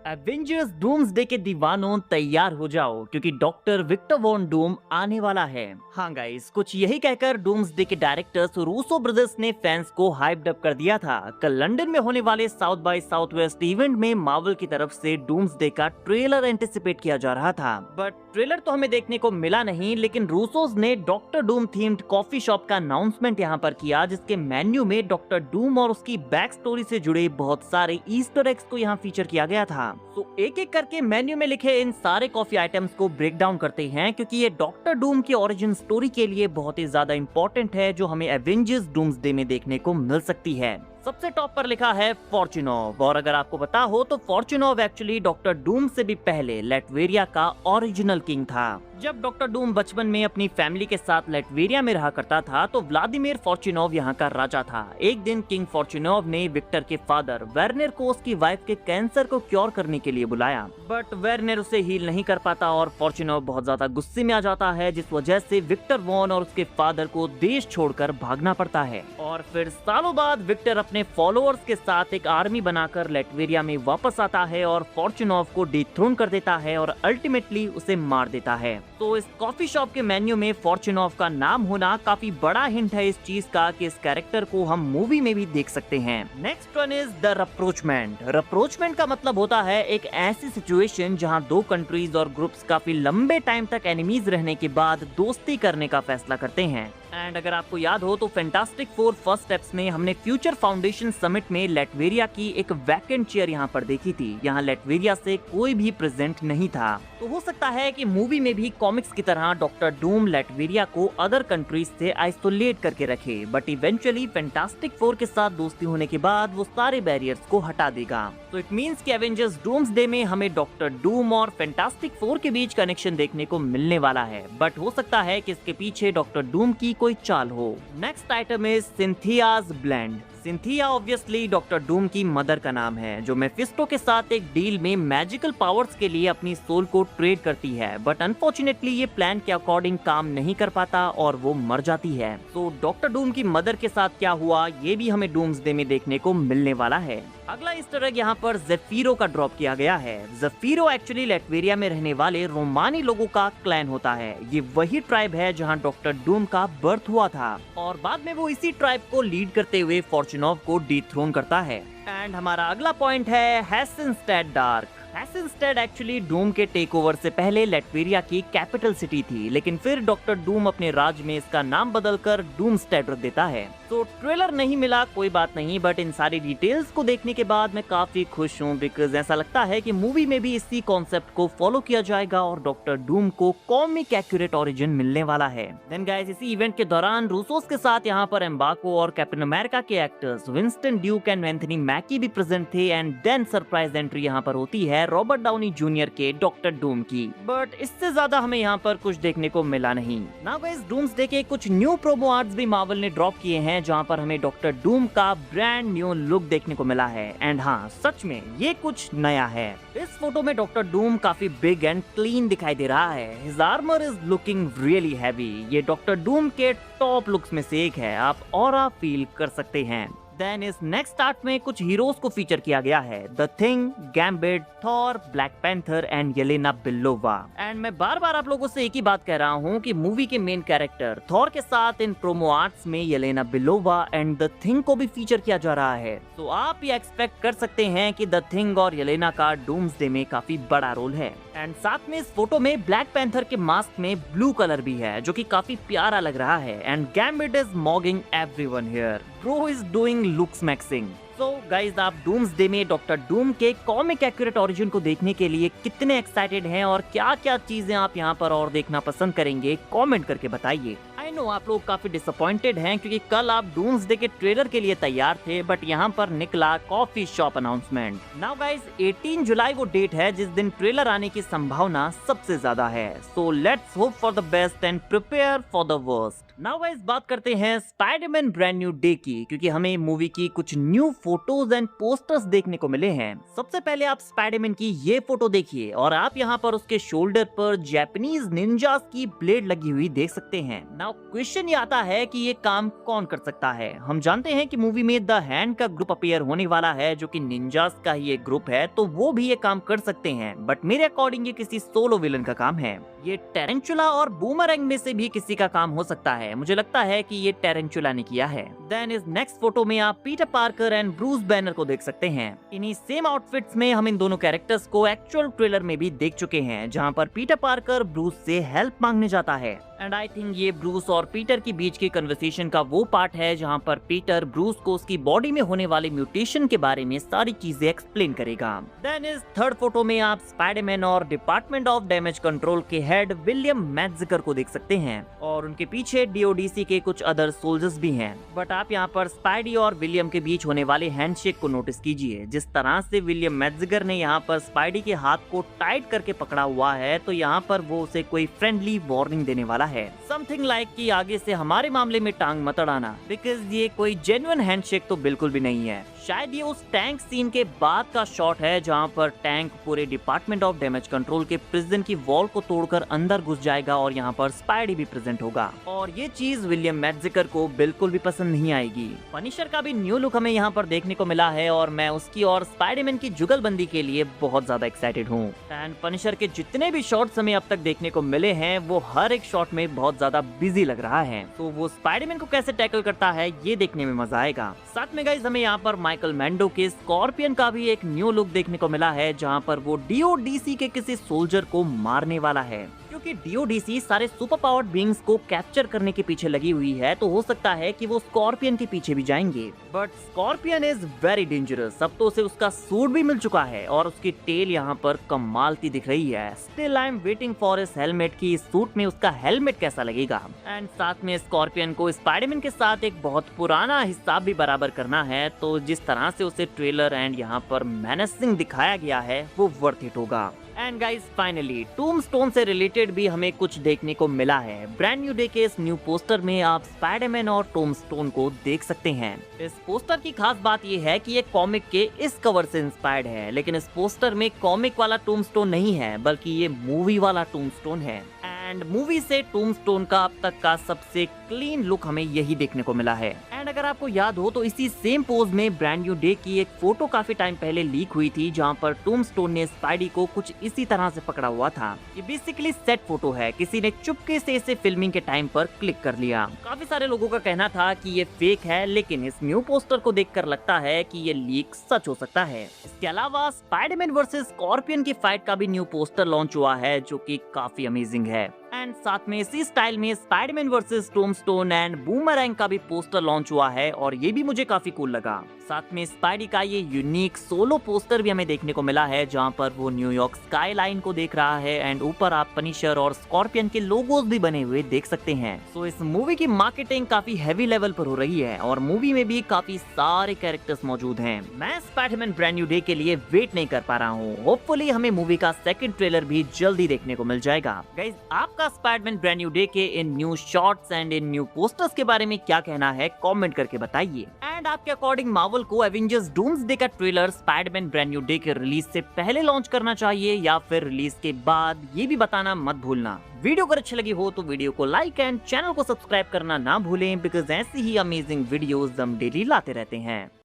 Avengers doomsday के दीवानों तैयार हो जाओ क्योंकि डॉक्टर विक्टर वॉन डूम आने वाला है। हाँ गाइस, कुछ यही कहकर डूम्सडे के डायरेक्टर्स रूसो ब्रदर्स ने फैंस को हाइप्ड अप कर दिया था। कल लंदन में होने वाले south by south west event में मार्वल की तरफ से डूम्सडे का ट्रेलर एंटिसिपेट किया जा रहा था, बट ट्रेलर तो हमें देखने को मिला नहीं। लेकिन रूसोज ने doctor Doom themed coffee shop का अनाउंसमेंट यहाँ पर किया, जिसके मेन्यू में डॉक्टर डूम और उसकी बैक स्टोरी से जुड़े बहुत सारे ईस्टर एग्स को यहाँ फीचर किया गया था। तो एक एक करके मेन्यू में लिखे इन सारे कॉफी आइटम्स को ब्रेक डाउन करते हैं, क्योंकि ये डॉक्टर डूम की ओरिजिन स्टोरी के लिए बहुत ही ज्यादा इंपॉर्टेंट है, जो हमें एवेंजर्स डूम्सडे में देखने को मिल सकती है। सबसे टॉप पर लिखा है फॉर्च्यूनोव, और अगर आपको पता हो तो फॉर्च्यूनोव एक्चुअली डॉक्टर डूम से भी पहले लेटवेरिया का ओरिजिनल किंग था। जब डॉक्टर डूम बचपन में अपनी फैमिली के साथ लेटवेरिया में रहा करता था तो व्लादिमीर फॉर्च्यूनोव यहाँ का राजा था। एक दिन किंग फॉर्च्यूनोव ने विक्टर के फादर वेर्नर को उसकी वाइफ के कैंसर को क्योर करने के लिए बुलाया, बट वेर्नर उसे हील नहीं कर पाता और फॉर्च्यूनोव बहुत ज्यादा गुस्से में आ जाता है, जिस वजह से विक्टर वॉन और उसके फादर को देश छोड़कर भागना पड़ता है। और फिर सालों बाद विक्टर अपने फॉलोअर्स के साथ एक आर्मी बनाकर लेटवेरिया में वापस आता है और फॉर्च्यूनोव को डिथ्रोन कर देता है और अल्टीमेटली उसे मार देता है। तो इस कॉफी शॉप के मेन्यू में फॉर्च्यूनोव का नाम होना काफी बड़ा हिंट है इस चीज का कि इस कैरेक्टर को हम मूवी में भी देख सकते हैं। Next one is the rapprochement. Rapprochement का मतलब होता है एक ऐसी सिचुएशन जहां दो कंट्रीज और ग्रुप्स काफी लंबे टाइम तक एनिमीज रहने के बाद दोस्ती करने का फैसला करते हैं। एंड अगर आपको याद हो तो फैंटास्टिक फोर फर्स्ट स्टेप्स में हमने फ्यूचर फाउंडेशन समिट में लेटवेरिया की एक वैकेंट चेयर यहाँ पर देखी थी। यहाँ लेटवेरिया से कोई भी प्रेजेंट नहीं था, तो हो सकता है कि मूवी में भी कॉमिक्स की तरह डॉक्टर डूम लेटवेरिया को अदर कंट्रीज से आइसोलेट करके रखे, बट इवेंचुअली फैंटास्टिक फोर के साथ दोस्ती होने के बाद वो सारे बैरियर्स को हटा देगा। तो इट मींस कि एवेंजर्स डूम्सडे में हमें डॉक्टर डूम और फैंटास्टिक फोर के बीच कनेक्शन देखने को मिलने वाला है, बट हो सकता है कि इसके पीछे डॉक्टर डूम की कोई चाल हो। Next item is Cynthia's blend. Cynthia obviously doctor Doom की मदर का नाम है, जो मेफिस्टो के साथ एक डील में मैजिकल पावर्स के लिए अपनी सोल को ट्रेड करती है, बट अनफॉर्चुनेटली ये प्लान के अकॉर्डिंग काम नहीं कर पाता और वो मर जाती है। तो डॉक्टर डूम की मदर के साथ क्या हुआ ये भी हमें डूम्सडे में देखने को मिलने वाला है। अगला ईस्टर एग यहाँ पर ज़ेफिरो का ड्रॉप किया गया है। ज़ेफिरो एक्चुअली लेटवेरिया में रहने वाले रोमानी लोगों का क्लैन होता है। ये वही ट्राइब है जहाँ डॉक्टर डूम का बर्थ हुआ था और बाद में वो इसी ट्राइब को लीड करते हुए फॉर्च्यूनोव को डिथ्रोन करता है। एंड हमारा अगला पॉइंट है हेसेनस्टेड डार्क। हेसेनस्टेड एक्चुअली डूम के टेक ओवर से पहले लेटवेरिया की कैपिटल सिटी थी, लेकिन फिर डॉक्टर डूम अपने राज में इसका नाम बदलकर डूमस्टेड रख देता है। तो ट्रेलर नहीं मिला कोई बात नहीं, बट इन सारी डिटेल्स को देखने के बाद मैं काफी खुश हूँ, बिकॉज ऐसा लगता है कि मूवी में भी इसी कॉन्सेप्ट को फॉलो किया जाएगा और डॉक्टर डूम को कॉमिक एक्यूरेट ओरिजिन मिलने वाला है। देन गाइस, इसी इवेंट के दौरान रूसोस के साथ यहाँ पर एम्बाको और कैप्टन अमेरिका के actors Winston Duke and Anthony मैकी भी प्रेजेंट थे। एंड देन सरप्राइज एंट्री यहाँ पर होती है रॉबर्ट डाउनी जूनियर के डॉक्टर डूम की, बट इससे ज्यादा हमें यहाँ पर कुछ देखने को मिला नहीं। नाउ गाइस, डूम्सडे के कुछ न्यू प्रोमो आर्ट्स भी मार्वल ने ड्रॉप किए हैं, जहाँ पर हमें डॉक्टर डूम का ब्रांड न्यू लुक देखने को मिला है। एंड हाँ, सच में ये कुछ नया है। इस फोटो में डॉक्टर डूम काफी बिग एंड क्लीन दिखाई दे रहा है। His armour is looking really heavy. ये डॉक्टर डूम के टॉप लुक्स में से एक है, आप ऑरा फील कर सकते हैं। देन इस नेक्स्ट आर्ट में कुछ हीरोज को फीचर किया गया है, the Thing, Gambit, Thor, Black Panther and Yelena Belova. And मैं बार बार आप लोगों से एक ही बात कह रहा हूँ कि मूवी के मेन कैरेक्टर थॉर के साथ इन प्रोमो आर्ट्स में Yelena Belova and the Thing को भी फीचर किया जा रहा है। तो आप ये एक्सपेक्ट कर सकते हैं कि द थिंग और येलेना का डूम्सडे में काफी बड़ा रोल है। एंड साथ में इस फोटो में ब्लैक पैंथर के मास्क में ब्लू कलर भी है, जो कि काफी प्यारा लग रहा है। And Gambit is mogging everyone here, bro is doing looks maxing. So guys, आप डूम्सडे में डॉक्टर डूम के कॉमिक एक्यूरेट ओरिजिन को देखने के लिए कितने एक्साइटेड हैं और क्या क्या चीजें आप यहाँ पर और देखना पसंद करेंगे, कमेंट करके बताइए। आई नो आप लोग काफी डिसअपॉइंटेड हैं क्योंकि कल आप डूम्सडे के ट्रेलर के लिए तैयार थे, बट यहाँ पर निकला coffee shop announcement. Now guys, 18 जुलाई वो डेट है जिस दिन ट्रेलर आने की संभावना सबसे ज्यादा है। So let's hope for the best and prepare for the worst. Now guys, बात करते हैं स्पाइडरमैन ब्रांड न्यू डे की, क्योंकि हमें मूवी की कुछ न्यू फोटोज एंड पोस्टर्स देखने को मिले हैं। सबसे पहले आप स्पाइडरमैन की ये फोटो देखिए और आप यहाँ पर उसके शोल्डर पर जापानीज निंजास की ब्लेड लगी हुई देख सकते हैं। नाउ क्वेश्चन ये आता है कि ये काम कौन कर सकता है। हम जानते हैं कि मूवी में द हैंड का ग्रुप अपीयर होने वाला है जो कि निंजास का ही एक ग्रुप है, तो वो भी ये काम कर सकते हैं, बट मेरे अकॉर्डिंग ये किसी सोलो विलन का काम है। ये टेरेंचुला और बूमरैंग में से भी किसी का काम हो सकता है। मुझे लगता है कि ये टेरेंचुला ने किया है। देन इस नेक्स्ट फोटो में आप Peter Parker and Bruce banner को देख सकते हैं। इन्हीं सेम आउटफिट्स में हम इन दोनों कैरेक्टर्स को एक्चुअल ट्रेलर में भी देख चुके हैं, जहां पर पीटर पार्कर ब्रूस से हेल्प मांगने जाता है। एंड आई थिंक ये ब्रूस और पीटर के बीच की कन्वर्सेशन का वो पार्ट है जहां पर पीटर ब्रूस को उसकी बॉडी में होने वाले म्यूटेशन के बारे में सारी चीजें एक्सप्लेन करेगा। देन इस थर्ड फोटो में आप स्पाइडरमैन और डिपार्टमेंट ऑफ डैमेज कंट्रोल के हेड विलियम मैक्जिकर को देख सकते हैं और उनके पीछे डीओडीसी के कुछ अदर सोल्जर्स भी हैं। बट आप यहाँ पर स्पाइडी और विलियम के बीच होने वाले हैंडशेक को नोटिस कीजिए। जिस तरह से विलियम मैक्जिकर ने यहाँ पर स्पाइडी के हाथ को टाइट करके पकड़ा हुआ है, तो यहाँ पर वो उसे कोई फ्रेंडली वार्निंग देने वाला है, समथिंग लाइक कि आगे से हमारे मामले में टांग मत अड़ाना, बिकॉज ये कोई जेन्युइन हैंडशेक तो बिल्कुल भी नहीं है। शायद ये उस टैंक सीन के बाद का शॉट है जहां पर टैंक पूरे डिपार्टमेंट ऑफ डैमेज कंट्रोल के प्रिजन की वॉल को तोड़कर अंदर घुस जाएगा और यहाँ पर स्पाइडी भी प्रेजेंट होगा, और ये चीज विलियम मैक्जिकर को बिल्कुल भी पसंद नहीं आएगी। पनिशर का भी न्यू लुक हमें यहाँ पर देखने को मिला है और मैं उसकी और स्पाइडरमैन की जुगलबंदी के लिए बहुत ज्यादा एक्साइटेड हूँ। एंड पनिशर के जितने भी शॉट्स हमें अब तक देखने को मिले हैं वो हर एक शॉट में बहुत ज्यादा बिजी लग रहा है, तो वो स्पाइडरमैन को कैसे टैकल करता है ये देखने में मजा आएगा। साथ में गाइस हमें यहाँ पर माइकल मैंडो के स्कॉर्पियन का भी एक न्यू लुक देखने को मिला है, जहाँ पर वो डीओडीसी के किसी सोल्जर को मारने वाला है। क्योंकि डीओडीसी सारे सुपर पावर्ड बीइंग्स को कैप्चर करने के पीछे लगी हुई है, तो हो सकता है कि वो स्कॉर्पियन के पीछे भी जाएंगे। But scorpion is very dangerous. अब तो उसे उसका सूट भी मिल चुका है और उसकी टेल यहाँ पर कमालती दिख रही है। Still I am waiting for इस हेलमेट की इस सूट में उसका हेलमेट कैसा लगेगा। एंड साथ में स्कॉर्पियन को स्पाइडरमैन के साथ एक बहुत पुराना हिसाब भी बराबर करना है, तो जिस तरह से उसे ट्रेलर एंड यहाँ पर मेनेसिंग दिखाया गया है वो वर्थ इट होगा। एंड गाइस फाइनली टूम्बस्टोन से रिलेटेड भी हमें कुछ देखने को मिला है। ब्रांड न्यू डे के इस न्यू पोस्टर में आप स्पाइडरमैन और टूम्बस्टोन को देख सकते हैं। इस पोस्टर की खास बात ये है कि ये कॉमिक के इस कवर से इंस्पायर्ड है, लेकिन इस पोस्टर में कॉमिक वाला टूम्बस्टोन नहीं है बल्कि ये मूवी वाला टूम्बस्टोन है। एंड मूवी से टूम्बस्टोन का अब तक का सबसे क्लीन लुक हमें यही देखने को मिला है। एंड अगर आपको याद हो तो इसी सेम पोज में ब्रांड न्यू डे की एक फोटो काफी टाइम पहले लीक हुई थी, जहां पर टूम्बस्टोन ने स्पाइडी को कुछ इसी तरह से पकड़ा हुआ था। ये बेसिकली सेट फोटो है, किसी ने चुपके से इसे फिल्मिंग के टाइम पर क्लिक कर लिया। काफी सारे लोगों का कहना था कि ये फेक है, लेकिन इस न्यू पोस्टर को देखकर लगता है कि ये लीक सच हो सकता है। इसके अलावा स्पाइडरमैन वर्सेस स्कॉर्पियन की फाइट का भी न्यू पोस्टर लॉन्च हुआ है, जो कि काफी अमेजिंग है। एंड साथ में इसी स्टाइल में स्पाइडरमैन वर्सेस टूम्बस्टोन एंड बूमरैंग का भी पोस्टर लॉन्च हुआ है और ये भी मुझे काफी कूल लगा। साथ में स्पाइडी का ये यूनिक सोलो पोस्टर भी हमें देखने को मिला है, जहां पर वो न्यूयॉर्क स्काईलाइन को देख रहा है एंड ऊपर आप पनिशर और स्कॉर्पियन के लोगोस भी बने हुए देख सकते हैं। सो इस मूवी की मार्केटिंग काफी हैवी लेवल पर हो रही है और मूवी में भी काफी सारे कैरेक्टर्स मौजूद हैं। मैं स्पाइडरमैन ब्रांड न्यू डे के लिए वेट नहीं कर पा रहा हूँ। होपफुली हमें मूवी का सेकंड ट्रेलर भी जल्दी देखने को मिल जाएगा। गाइस आपका स्पाइडरमैन ब्रांड न्यू डे के इन न्यू शॉट्स एंड इन न्यू पोस्टर्स के बारे में क्या कहना है कमेंट करके बताइए। एंड आपके अकॉर्डिंग मार्वल को एवेंजर्स डूम्सडे का trailer Spiderman brand New Day के रिलीज से पहले लॉन्च करना चाहिए या फिर रिलीज के बाद, ये भी बताना मत भूलना। वीडियो अगर अच्छी लगी हो तो वीडियो को लाइक एंड चैनल को सब्सक्राइब करना ना भूलें, बिकॉज ऐसी ही अमेजिंग वीडियोस हम डेली लाते रहते हैं।